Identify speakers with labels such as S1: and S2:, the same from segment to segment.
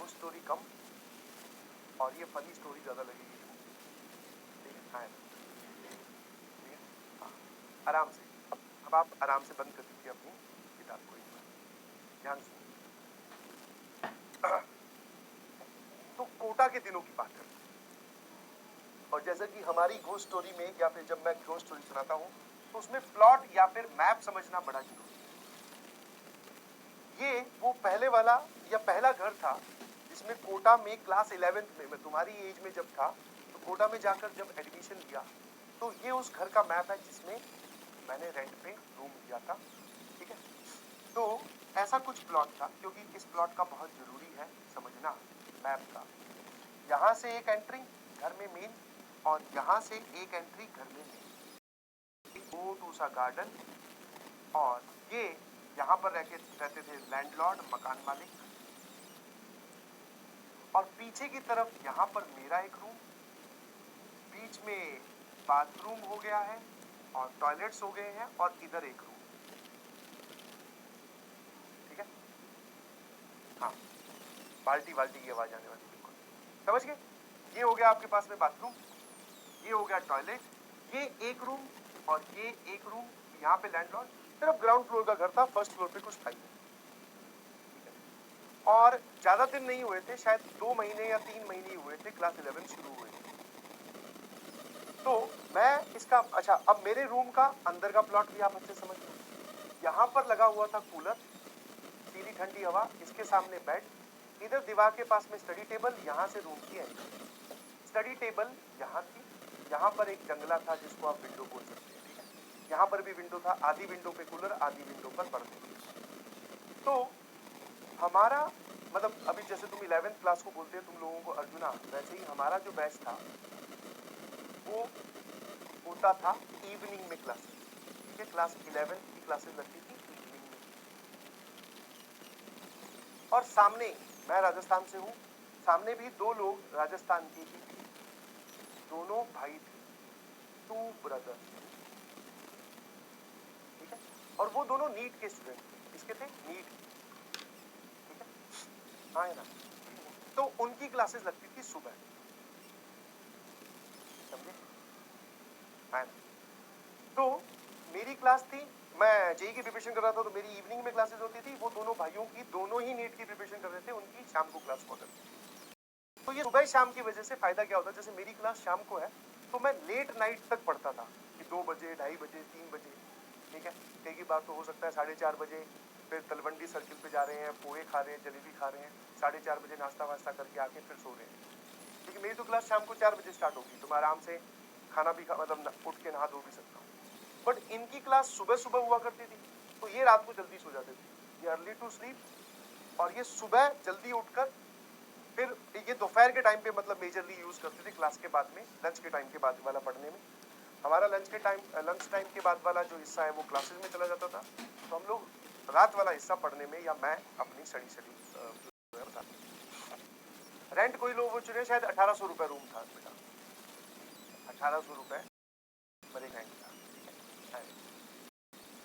S1: Ghost story कम और ये funny story ज्यादा लगेगी। ठीक है, हाँ ठीक है, हाँ आराम से। अब आप आराम से बंद कर दीजिए अपनी किताब को एक बार, ध्यान सुनिए। तो कोटा के दिनों की बात करते हैं, और जैसे कि हमारी घोस्ट स्टोरी में या फिर जब मैं घोस्ट स्टोरी सुनाता हूँ तो उसमें प्लॉट या फिर मैप समझना बड़ा जरूरी है। ये वो पहले वाला या पहला घर था जिसमें कोटा में क्लास 11th में, मैं तुम्हारी एज में जब था तो कोटा में जाकर जब एडमिशन लिया तो ये उस घर का मैप है जिसमें मैंने रेंट पे रूम लिया था। ठीक है, तो ऐसा कुछ प्लॉट था, क्योंकि इस प्लॉट का बहुत जरूरी है समझना मैप का। यहाँ से एक एंट्री घर में मेन, और यहाँ से एक एंट्री घर में मेन, छोटू सा गार्डन, और ये यहाँ पर रहते थे लैंडलॉर्ड, मकान मालिक। और पीछे की तरफ यहाँ पर मेरा एक रूम, बीच में बाथरूम हो गया है और टॉयलेट्स हो गए हैं, और इधर एक रूम। ठीक है, हाँ बाल्टी बाल्टी की आवाज आने वाली, बिल्कुल समझ गए। ये हो गया आपके पास में बाथरूम, ये हो गया टॉयलेट, ये एक रूम और ये एक रूम। यहाँ पे लैंडलॉर्ड, सिर्फ ग्राउंड फ्लोर का घर था, फर्स्ट फ्लोर पे कुछ था ही नहीं। और ज्यादा दिन नहीं हुए थे, शायद 2 महीने या 3 महीने हुए थे क्लास 11 शुरू हुए थे। तो मैं इसका, अच्छा अब मेरे रूम का अंदर का प्लॉट भी आप अच्छे समझ लो। यहाँ पर लगा हुआ था कूलर, सीधी ठंडी हवा, इसके सामने बेड, इधर दीवार के पास में स्टडी टेबल, यहाँ से रूम की एंट्री। स्टडी टेबल यहाँ थी, यहाँ पर एक जंगला था जिसको आप विंडो बोल सकते हैं। ठीक है, यहाँ पर भी विंडो था, आधी विंडो पे कूलर, आधी विंडो पर पर्दे। तो हमारा मतलब अभी जैसे तुम 11th क्लास को बोलते हैं तुम लोगों को अर्जुना, वैसे ही हमारा जो बैच था वो होता था इवनिंग में क्लासेस। ठीक है, क्लास 11th की क्लासेस लगती थी इवनिंग में। और सामने, मैं राजस्थान से हूँ, सामने भी 2 लोग राजस्थान के ही थे, दोनों भाई थे, 2 ब्रदर्स। ठीक है, और वो दोनों नीट के स्टूडेंट थे। किसके थे? नीट। ठीक है, हाँ है ना। तो उनकी क्लासेस लगती थी सुबह, समझे? हाँ ना। तो मेरी क्लास थी, मैं जेई की प्रिपरेशन कर रहा था, तो मेरी इवनिंग में क्लासेस होती थी। वो दोनों भाइयों की, दोनों ही नीट की प्रिपरेशन कर रहे थे, उनकी शाम को क्लास हुआ करती थी। तो ये सुबह शाम की वजह से फायदा क्या होता है, जैसे मेरी क्लास शाम को है तो मैं लेट नाइट तक पढ़ता था, कि 2 बजे, 2:30 बजे, 3 बजे। ठीक है, कई की बात तो हो सकता है 4:30 बजे फिर तलवंडी सर्किल पे जा रहे हैं, पोहे खा रहे हैं, जलेबी खा रहे हैं, 4:30 बजे नाश्ता वास्ता करके आके फिर सो रहे हैं। लेकिन मेरी तो क्लास शाम को 4 बजे स्टार्ट होगी, तो मैं आराम से खाना भी मतलब उठ के नहा धो भी सकता हूँ। बट इनकी क्लास सुबह सुबह हुआ करती थी, तो ये रात को जल्दी सो जाते थे, ये अर्ली टू स्लीप, और ये सुबह जल्दी उठकर फिर ये दोपहर के टाइम पे मतलब मेजरली यूज करते थे क्लास के बाद में, लंच के टाइम के बाद वाला पढ़ने में। हमारा लंच टाइम के बाद वाला जो हिस्सा है वो क्लासेस में चला जाता था, तो हम लोग रात वाला हिस्सा पढ़ने में, या मैं अपनी स्टडी रेंट कोई लोग वो चुने, शायद 1800 रुपए रूम था बेटा, 1800 रुपए पर एक रेंट था।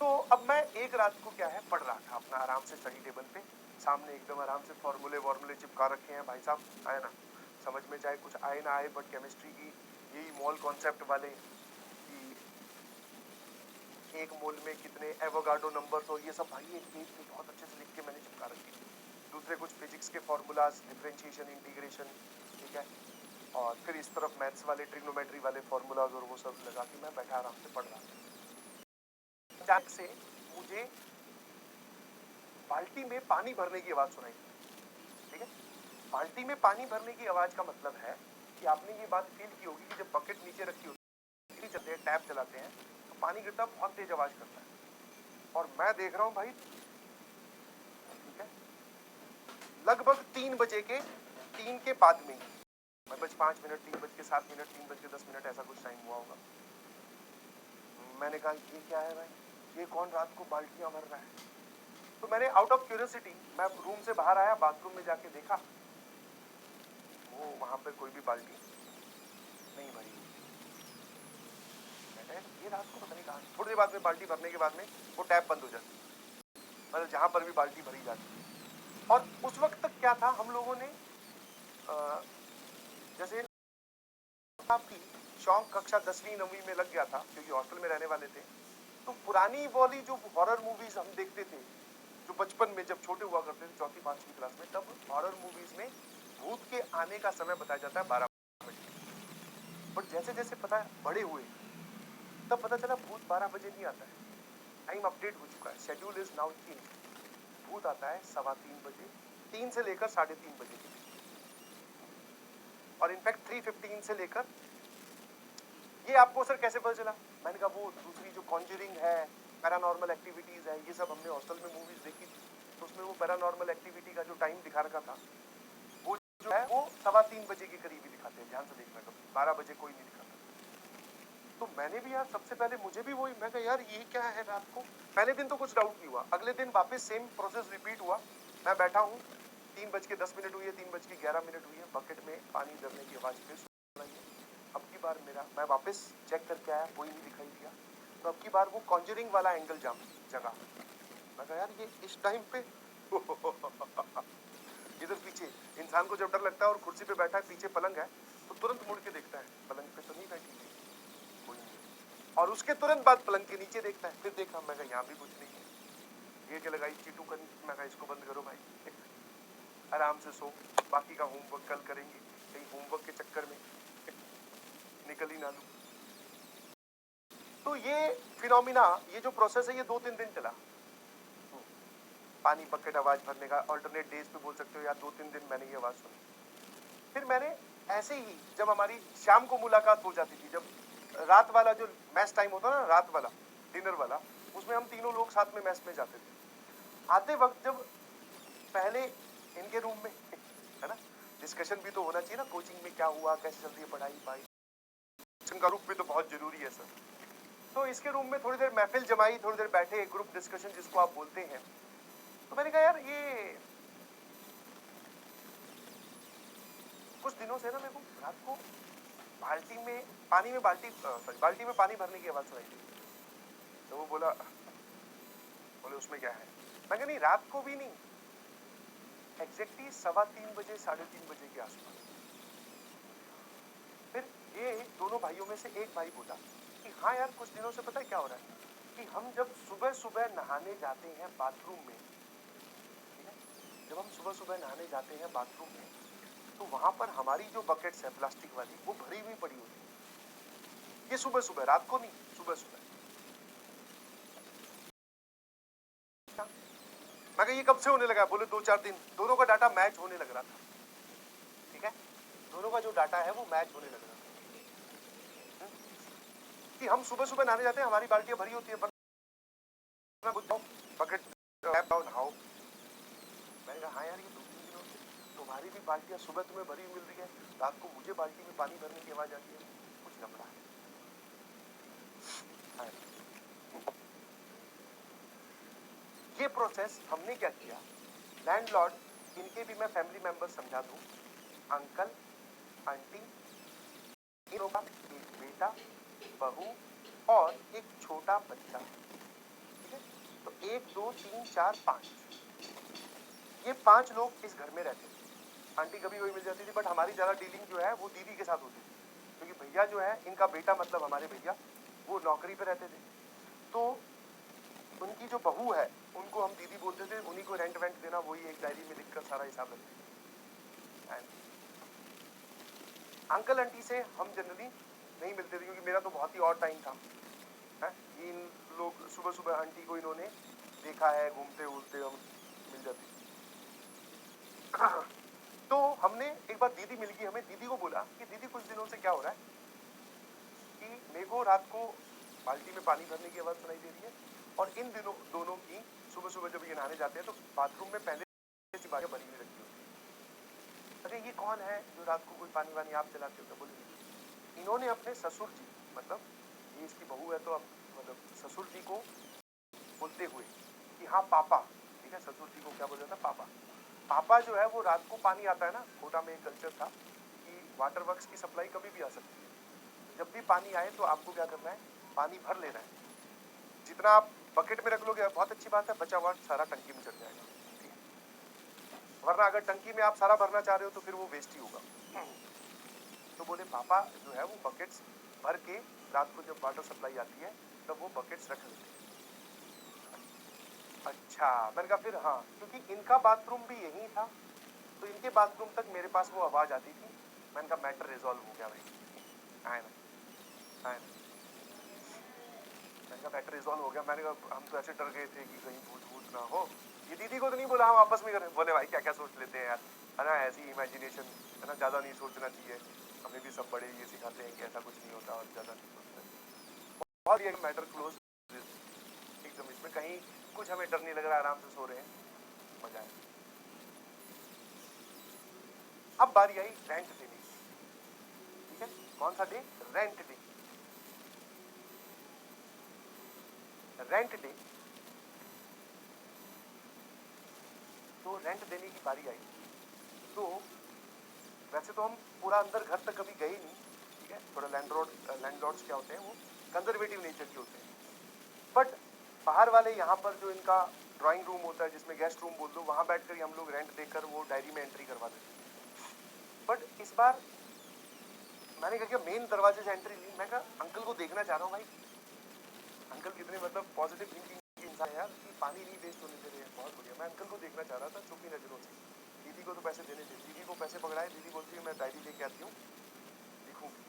S1: तो अब मैं एक रात को क्या है पढ़ रहा था अपना आराम से स्टडी टेबल पे, सामने एकदम आराम से फॉर्मूले चिपका रखे हैं भाई साहब, आए ना समझ में, चाहे कुछ आए ना आए, बट केमिस्ट्री की यही मोल कॉन्सेप्ट वाले कि एक मोल में कितने एवोगाड्रो नंबर्स हो, ये सब भाई एक पेज पे बहुत अच्छे से लिख के मैंने चिपका रखे। दूसरे कुछ फिजिक्स के फॉर्मूलाज, डिफरेंशिएशन, इंटीग्रेशन। ठीक है, और फिर इस तरफ मैथ्स वाले, ट्रिग्नोमेट्री वाले फॉर्मूलाज, और वो सब लगा के मैं बैठा आराम से पढ़ रहा था। अचानक से मुझे बाल्टी में पानी भरने की आवाज सुनाई। ठीक है, बाल्टी में पानी भरने की आवाज का मतलब है कि आपने ये बात फील की होगी कि जब बकेट नीचे रखी होती है, चलते हैं, टैप चलाते हैं, तो पानी गिरता बहुत तेज आवाज करता है। और मैं देख रहा हूं भाई, ठीक है, लगभग 3 बजे के 3 के बाद में, 5 मिनट, 3:07, 3:10, ऐसा कुछ टाइम हुआ होगा। मैंने कहा ये क्या है भाई, ये कौन रात को बाल्टियां भर रहा है? तो मैंने आउट ऑफ क्यूरियोसिटी मैं रूम से बाहर आया, बाथरूम में जाके देखा, वो वहां पर कोई भी बाल्टी नहीं भरी। ये रात को पता नहीं कहा। थोड़ी देर बाद में बाल्टी भरने के बाद में वो टैप बंद हो जाती, मतलब जहां पर भी बाल्टी भरी जाती। और उस वक्त तक क्या था, हम लोगों ने जैसे आपकी शौक कक्षा 10वीं 9वीं में लग गया था क्योंकि हॉस्टल में रहने वाले थे, तो पुरानी वाली जो हॉरर मूवीज हम देखते थे, जो बचपन में जब छोटे हुआ करते थे 4th 5वीं क्लास में, तब हॉरर मूवीज में भूत के आने का समय बताया जाता है 12 बजे। बट जैसे जैसे पता है बड़े हुए, तब पता चला भूत 12 बजे नहीं आता है। टाइम अपडेट हो चुका है, शेड्यूल इज नाउ चेंज। भूत आता है 3:15 बजे, 3 से लेकर 3:30 बजे के बीच, और इनफैक्ट 3:15 से लेकर, ये आपको सर कैसे पता चला? मैंने कहा वो दूसरी जो कॉन्जरिंग है, पैरानॉर्मल एक्टिविटीज है, ये सब हमने हॉस्टल में मूवीज देखी थी, तो उसमें वो पैरानॉर्मल एक्टिविटी का जो टाइम दिखा रखा था, वो जो है वो 3:15 बजे के करीब ही दिखाते हैं। ध्यान से देखना, कभी 12 बजे कोई नहीं दिखाता। तो मैंने भी यार सबसे पहले मुझे भी वही, मैं कहा यार ये क्या है रात को। पहले दिन तो कुछ डाउट नहीं हुआ, अगले दिन वापस सेम प्रोसेस रिपीट हुआ। मैं बैठा हूँ, 3:10 हुई है, 3:11 हुई है, बकेट में पानी भरने की आवाज फिर सुनाई है। अब की बार मेरा, मैं वापस चेक करके आया, कोई नहीं दिखाई दिया, तो अब की बार वो कॉन्जरिंग वाला एंगल जगह। मैं कहा यार ये इस टाइम पे इधर पीछे इंसान को जब डर लगता है और कुर्सी पे बैठा है, पीछे पलंग है, तो तुरंत मुड़ के देखता है, पलंग पे तो नहीं बैठी थी कोई नहीं। और उसके तुरंत बाद पलंग के नीचे देखता है, फिर देखा, मैं कहा यहाँ भी कुछ नहीं है। ये क्या लगाई चीटू करनी, मैं कहा इसको बंद करो भाई, आराम से सो, बाकी का होमवर्क कल करेंगे, कहीं होमवर्क के चक्कर में निकल ही ना लूं। तो ये फिनोमिना, ये जो प्रोसेस है, ये 2-3 दिन चला। पानी बकेट आवाज भरने का, ऑल्टरनेट डेज पे बोल सकते हो, या 2-3 दिन मैंने ये आवाज सुनी। फिर मैंने ऐसे ही, जब हमारी शाम को मुलाकात हो जाती थी, जब रात वाला जो मैस टाइम होता ना, रात वाला डिनर वाला, उसमें हम तीनों लोग साथ में मैस में जाते थे। आते वक्त जब पहले इनके रूम में, है ना, डिस्कशन भी तो होना चाहिए ना, कोचिंग में क्या हुआ, कैसे चल रही है पढ़ाई, भाई का रूप भी तो बहुत जरूरी है सर। तो इसके रूम में थोड़ी देर महफिल जमाई, थोड़ी देर बैठे, ग्रुप डिस्कशन जिसको आप बोलते हैं। तो मैंने कहा यार ये कुछ दिनों से ना मेरे को रात को बाल्टी में पानी में बाल्टी में पानी भरने की आवाज सुनाई दी। तो वो बोले उसमें क्या है? मैं कहा नहीं, रात को भी नहीं, एग्जैक्टली 3:15 बजे 3:30 बजे के आसपास। फिर ये दोनों भाइयों में से एक भाई बोला कि हाँ यार कुछ दिनों से पता है क्या हो रहा है, कि हम जब सुबह सुबह नहाने जाते हैं बाथरूम में, ठीक है, जब हम सुबह सुबह नहाने जाते हैं बाथरूम में, तो वहां पर हमारी जो बकेट्स है प्लास्टिक वाली, वो भरी हुई पड़ी होती है। ये सुबह सुबह, रात को नहीं, सुबह सुबह। मैं कहा ये कब से होने लगा? बोले 2-4 दिन। दोनों का डाटा मैच होने लग रहा था, ठीक है, दोनों का जो डाटा है वो मैच होने लग रहा था। कि हम सुबह सुबह नहाने जाते हैं, हमारी बाल्टियां भरी होती है, बकेट नहाओ। मैंने कहा हाँ यार ये 2-3 दिनों से तुम्हारी भी बाल्टियां सुबह तुम्हें भरी मिल रही है, रात को मुझे बाल्टी में पानी भरने की आवाज आती है, कुछ लफड़ा है। ये प्रोसेस हमने क्या किया, लैंडलॉर्ड, इनके भी मैं फैमिली मेंबर समझा दूं, अंकल, आंटी, इनका एक बेटा, बहू और एक छोटा बच्चा, ठीक है। तो 1 2 3 4 5, ये 5 लोग इस घर में रहते थे। आंटी कभी वही मिल जाती थी, बट हमारी ज्यादा डीलिंग जो है वो दीदी के साथ होती थी, क्योंकि भैया जो है, इनका बेटा मतलब हमारे भैया, वो नौकरी पे रहते थे। तो उनकी जो बहू है, उनको हम दीदी बोलते थे, उन्हीं को रेंट वेंट देना, वही एक डायरी में लिखकर सारा हिसाब रखते थे। अंकल आंटी से हम जनरली नहीं मिलते थे, क्योंकि मेरा तो बहुत ही और टाइम था, है? इन लोग सुबह सुबह आंटी को इन्होंने देखा है घूमते उड़ते, हम मिल जाती। तो हमने एक बार, दीदी मिल गई हमें, दीदी को बोला कि दीदी कुछ दिनों से क्या हो रहा है कि मेरे को रात को बाल्टी में पानी भरने की आवाज सुनाई दे रही है, और इन दिनों दोनों की सुबह सुबह जब ये नहाने जाते हैं, तो बाथरूम में पहले से बाल्टियां भरी हुई रखी होती है। अरे ये कौन है जो रात को कोई पानी वानी आप चलाते हो? बोले इन्होंने अपने ससुर जी, मतलब ये इसकी बहू है, तो अब मतलब ससुर जी को बोलते हुए कि हाँ पापा, ठीक है, ससुर जी को क्या बोल रहा था, पापा। पापा जो है वो रात को पानी आता है ना, कोटा में एक कल्चर था कि वाटर वर्क्स की सप्लाई कभी भी आ सकती है, जब भी पानी आए तो आपको क्या करना है, पानी भर लेना है। जितना आप बकेट में रख लोगे बहुत अच्छी बात है, बचा हुआ सारा टंकी में चढ़ जाएगा, ठीक है। वरना अगर टंकी में आप सारा भरना चाह रहे हो तो फिर वो वेस्ट ही होगा। तो बोले पापा जो है वो बकेट्स भर के रात को जब वाटर सप्लाई आती है तब वो बकेट्स रख लेते हैं। अच्छा, मैंने कहा फिर हाँ, क्योंकि इनका बाथरूम भी यही था तो इनके बाथरूम तक मेरे पास वो आवाज आती थी। मैंने कहा मैटर रिजॉल्व हो गया भाई। आए ना, आए ना। मैंने कहा मैटर रिजॉल्व हो गया। मैंने कहा हम तो ऐसे डर गए थे कि कहीं भूत भूत ना हो। ये दीदी को तो नहीं बोला, हम आपस में करें। बोले भाई क्या क्या सोच लेते हैं यार, है ना, ऐसी इमेजिनेशन, है ना, ज्यादा नहीं सोचना चाहिए। हमें भी सब बड़े ये सिखाते हैं कि ऐसा कुछ नहीं होता और ज्यादा नहीं सोचना। बहुत ये मैटर क्लोज एकदम, इसमें कहीं कुछ हमें डर नहीं लग रहा, आराम से सो रहे हैं, मजा है। अब बारी आई रेंट देने की। ठीक है, कौन सा day? Rent day. Rent day, तो रेंट देने की बारी आई। तो वैसे तो हम पूरा अंदर घर तक कभी गए ही नहीं, ठीक है, थोड़ा लैंडलॉर्ड्स क्या होते हैं वो कंजर्वेटिव नेचर के होते हैं। बट बाहर वाले यहाँ पर जो इनका ड्राइंग रूम होता है जिसमें गेस्ट रूम बोल दो, वहां बैठकर हम लोग रेंट देकर वो डायरी में एंट्री करवा देते हैं। बट इस बार मैंने क्या किया, मेन दरवाजे से एंट्री ली। मैं कहा अंकल को देखना चाह रहा हूँ भाई, अंकल कितने मतलब पॉजिटिव थिंकिंग के इंसान है यार, कि पानी नहीं वेस्ट होने दे रहे हैं, बहुत बढ़िया। मैं अंकल को देखना चाह रहा था चुपी नजरों से। दीदी को तो पैसे देने थे, दीदी को पैसे पकड़ाए, दीदी बोलती है मैं डायरी लेके आती हूँ लिखूंगी।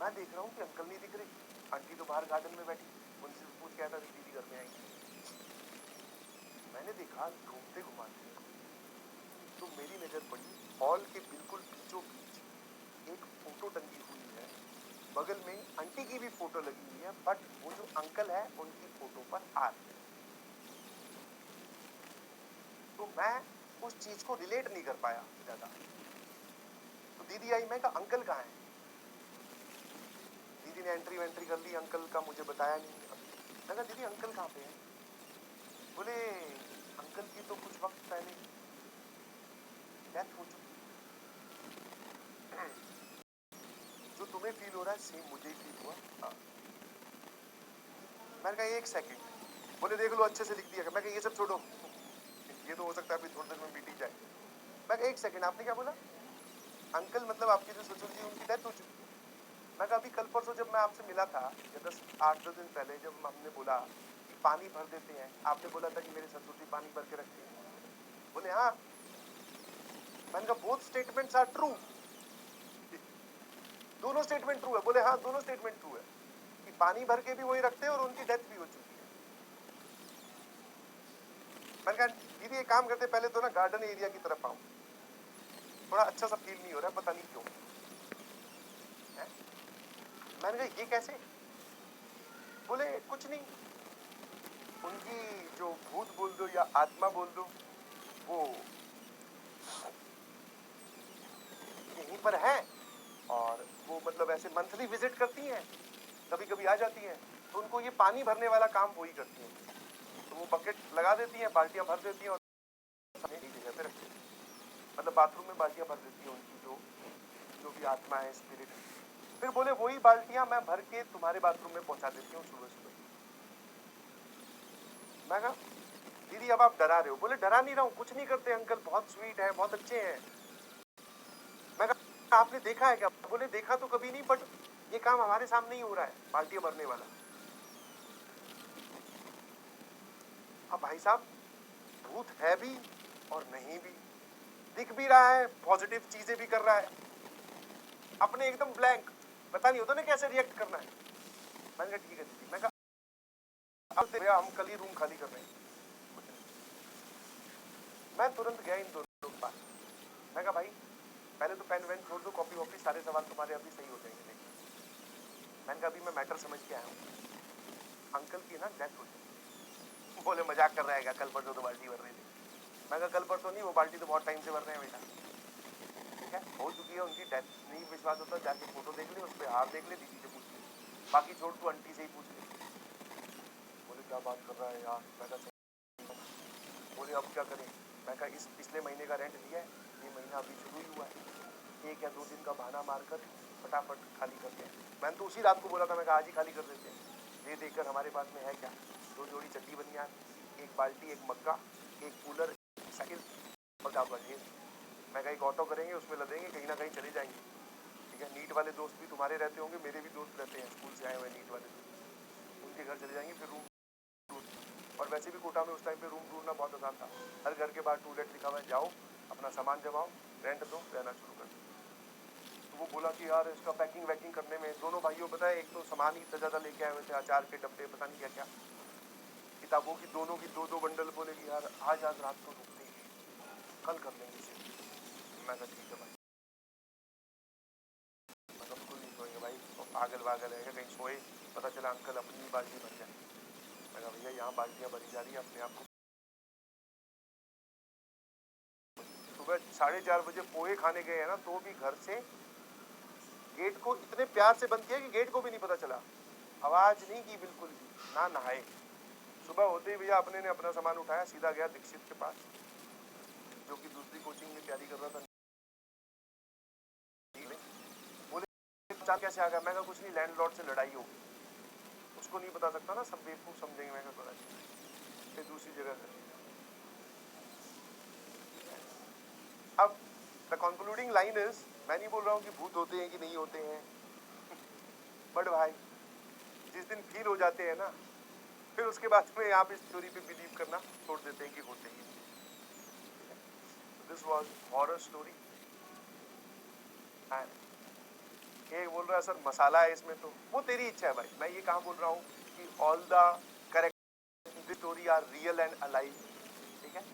S1: मैं देख रहा हूँ कि अंकल नहीं दिख रहे, आंटी तो बाहर गार्डन में बैठी, उनसे पूछ के आया था दीदी घर में आएंगी। मैंने देखा घूमते घुमाते तो मेरी नजर पड़ी हॉल के बिल्कुल बीचों बीच एक फोटो टंगी हुई है, बगल में आंटी की भी फोटो लगी हुई है, बट वो जो अंकल है उनकी फोटो पर हाथ है। तो मैं उस चीज को रिलेट नहीं कर पाया ज्यादा। तो दीदी आई, मैं कहा अंकल कहाँ है? दीदी ने एंट्री वेंट्री कर ली, अंकल का मुझे बताया नहीं। मैं कहा दीदी अंकल कहाँ पे है? बोले अंकल की तो कुछ वक्त पहले डेथ हो चुकी, जो तुम्हें फील हो रहा है सेम मुझे ही फील हुआ। हाँ। मैंने कहा एक सेकंड। बोले देख लो अच्छे से लिख दिया। मैं कहा ये सब छोड़ो, ये तो हो सकता है अभी थोड़ी देर में बीत ही जाए। मैं कहा एक सेकंड, आपने क्या बोला? अंकल मतलब आपके जो ससुर जी उनकी डेथ हो चुकी। मैं कहा अभी कल परसों जब मैं आपसे मिला था या 8-10 दिन पहले जब हमने बोला कि पानी भर देते हैं, आपने बोला था कि मेरे ससुर जी पानी भर के रखते हैं। बोले हाँ। मैंने कहा बोथ स्टेटमेंट्स आर ट्रू, दोनों स्टेटमेंट ट्रू है। बोले हाँ दोनों स्टेटमेंट ट्रू है, कि पानी भर के भी वही रखते हैं और उनकी डेथ भी हो चुकी है। मैंने कहा दीदी एक काम करते, पहले तो ना गार्डन एरिया की तरफ आओ, थोड़ा अच्छा सा फील नहीं हो रहा है, पता नहीं क्यों है? मैंने कहा ये कैसे? बोले कुछ नहीं, उनकी जो भूत बोल दो या आत्मा बोल दो, वो यहीं पर है और वो मतलब ऐसे मंथली विजिट करती हैं, कभी कभी आ जाती हैं, तो उनको ये पानी भरने वाला काम वही करती हैं। तो वो बकेट लगा देती हैं, बाल्टियां भर देती हैं और एक जगह पे रखती हैं, मतलब बाथरूम में बाल्टियां भर देती हैं उनकी जो भी आत्मा है, स्पिरिट। फिर बोले वही बाल्टियां मैं भर के तुम्हारे बाथरूम में पहुंचा देती हूँ सुबह सुबह। मैं कहा दीदी अब आप डरा रहे हो। बोले डरा नहीं रहा हूँ, कुछ नहीं करते अंकल, बहुत स्वीट है, बहुत अच्छे हैं। मैं कहा आपने देखा है क्या? बोले देखा तो कभी नहीं, बट ये काम हमारे सामने ही हो रहा है, बाल्टियां भरने वाला। अब भाई साहब भूत है भी और नहीं भी, दिख भी रहा है, पॉजिटिव चीजें भी कर रहा है, अपने एकदम ब्लैंक, पता नहीं होता ना कैसे रिएक्ट करना है। मैंने कहा ठीक है दीदी। मैं कहा अब भैया हम कल ही रूम खाली कर रहे हैं। मैं तुरंत गया इन दोनों के पास। मैं कहा भाई पहले तो पेन वेन छोड़ दो, कॉपी वॉपी, सारे सवाल तुम्हारे अभी सही हो जाएंगे। मैंने कहा अभी मैं मैटर समझ के आया हूँ, अंकल की ना डेथ हो चुकी। बोले मजाक कर रहा है क्या, कल परसों तो बाल्टी भर रहे थे। मैं कहा कल परसों नहीं, वो बाल्टी तो बहुत टाइम से भर रहे हैं बेटा, ठीक है, हो चुकी है उनकी डेथ। नहीं विश्वास होता जाके फोटो देख ले, उस पर हाथ देख ले, दीदी से पूछ ले, बाकी छोड़ तू आंटी से ही पूछ ले। बोले क्या बात कर रहा है यार? मैं कहा बोले अब क्या करें? मैं कहा इस पिछले महीने का रेंट दिया है, ये महीना अभी शुरू ही हुआ है, 1 या 2 दिन का बहाना मारकर फटाफट खाली करते हैं। मैंने तो उसी रात को बोला था, मैं कहा आज ही खाली कर देते हैं। ये देखकर हमारे पास में है क्या, 2 जोड़ी चड्डी बनियान, 1 बाल्टी, 1 मग्गा, एक कूलर, साइकिल और आपका ढेर। मैं कहा एक ऑटो करेंगे, उसमें लदेंगे, कहीं ना कहीं चले जाएंगे। ठीक है, नीट वाले दोस्त भी तुम्हारे रहते होंगे, मेरे भी दोस्त रहते हैं स्कूल से आए हुए नीट वाले दोस्त, उनके घर चले जाएंगे, फिर रूम। और वैसे भी कोटा में उस टाइम पे रूम ढूंढना बहुत आसान था, हर घर के बाहर टूलेट लिखा हुआ है, जाओ अपना सामान जमाओ, रेंट दो, रहना शुरू कर दो। तो वो बोला कि यार इसका पैकिंग वैकिंग करने में, दोनों भाइयों पता है एक तो सामान ही इतना ज़्यादा लेके आए हुए थे, अचार के डब्बे, पता नहीं क्या क्या, किताबों की दोनों की दो दो बंडल। बोले कि यार आज आज रात को रुकते हैं, कल कर लेंगे इसे। मैं कहा ठीक है भाई, मैं कहा बिल्कुल नहीं सोएंगे भाई, तो पागल वागल है कहीं सोए, पता चला अंकल अपनी बाल्टी भर जाए। मैं कहा भैया यहाँ बाल्टियाँ भरी जा रही है, अपने आप को। सुबह 4:30 बजे पोहे खाने गए हैं ना, तो भी घर से गेट को इतने प्यार से बंद किया कि गेट को भी नहीं पता चला, आवाज नहीं की बिल्कुल भी, ना नहाए। सुबह होते ही भैया अपने ने अपना सामान उठाया, सीधा गया दीक्षित के पास, जो कि दूसरी कोचिंग में तैयारी कर रहा था। बोले चार कैसे आ गया? मैं कहा कुछ नहीं, लैंडलॉर्ड से लड़ाई होगी, उसको नहीं बता सकता ना, सब बेवकूफ समझेंगे। मैं कहा फिर दूसरी जगह कर। अब द कंक्लूडिंग लाइन इज, मैं नहीं बोल रहा हूँ कि भूत होते हैं कि नहीं होते हैं, बट भाई जिस दिन फील हो जाते हैं ना, फिर उसके बाद में आप इस थ्योरी पे बिलीव करना छोड़ देते हैं कि होते ही। This was horror story. एक बोल रहा है सर मसाला है इसमें, तो वो तेरी इच्छा है भाई, मैं ये कहाँ बोल रहा हूँ कि all the correct story are real and alive. ठीक है,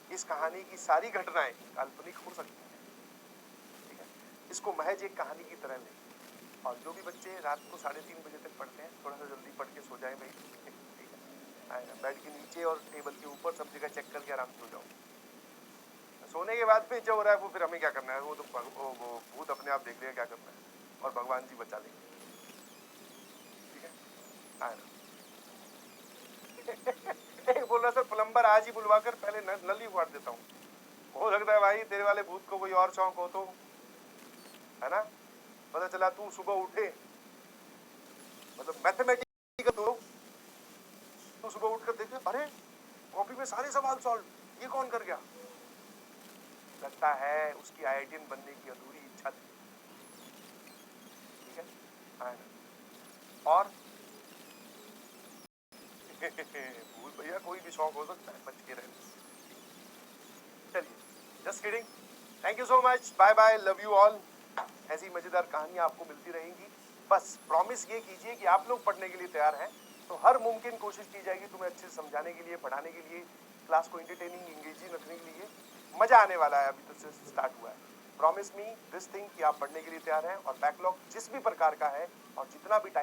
S1: इस कहानी की सारी घटनाएं काल्पनिक हो सकती हैं। ठीक है, इसको महज एक कहानी की तरह लें। और जो भी बच्चे रात को 3:30 बजे तक पढ़ते हैं, थोड़ा सा जल्दी पढ़ के सो जाए भाई। ठीक है, बेड के नीचे और टेबल के ऊपर सब जगह चेक करके आराम से सो जाओ। सोने के बाद में जो हो रहा है वो फिर हमें क्या करना है, वो तो वो भूत अपने आप देख लेगा क्या करना है, और भगवान जी बचा लेंगे। ठीक है, एक बोल रहा सर प्लम्बर आज ही बुलवा कर पहले नल ही उखाड़ देता हूँ। हो सकता है भाई तेरे वाले भूत को कोई और शौक हो तो, है ना, पता चला तू सुबह उठे, मतलब मैथमेटिक्स तो सुबह उठकर देखे, अरे कॉपी में सारे सवाल सॉल्व, ये कौन कर गया? लगता है उसकी आईआईटीएन बनने की अधूरी इच्छा थी। ठीक है, और भूल भैया कोई भी शौक हो सकता है, बच के रहने। चलिए, just kidding, thank you so much, bye bye, love you all. ऐसी मजेदार कहानियां आपको मिलती रहेंगी। बस प्रॉमिस ये कीजिए कि आप लोग पढ़ने के लिए तैयार हैं, तो हर मुमकिन कोशिश की जाएगी तुम्हें अच्छे से समझाने के लिए, पढ़ाने के लिए, क्लास को इंटरटेनिंग इंगेजिंग रखने के लिए। मजा आने वाला है, अभी तो स्टार्ट हुआ है। प्रॉमिस मी दिस थिंग कि आप पढ़ने के लिए तैयार हैं, और बैकलॉग जिस भी प्रकार का है और जितना भी टाइम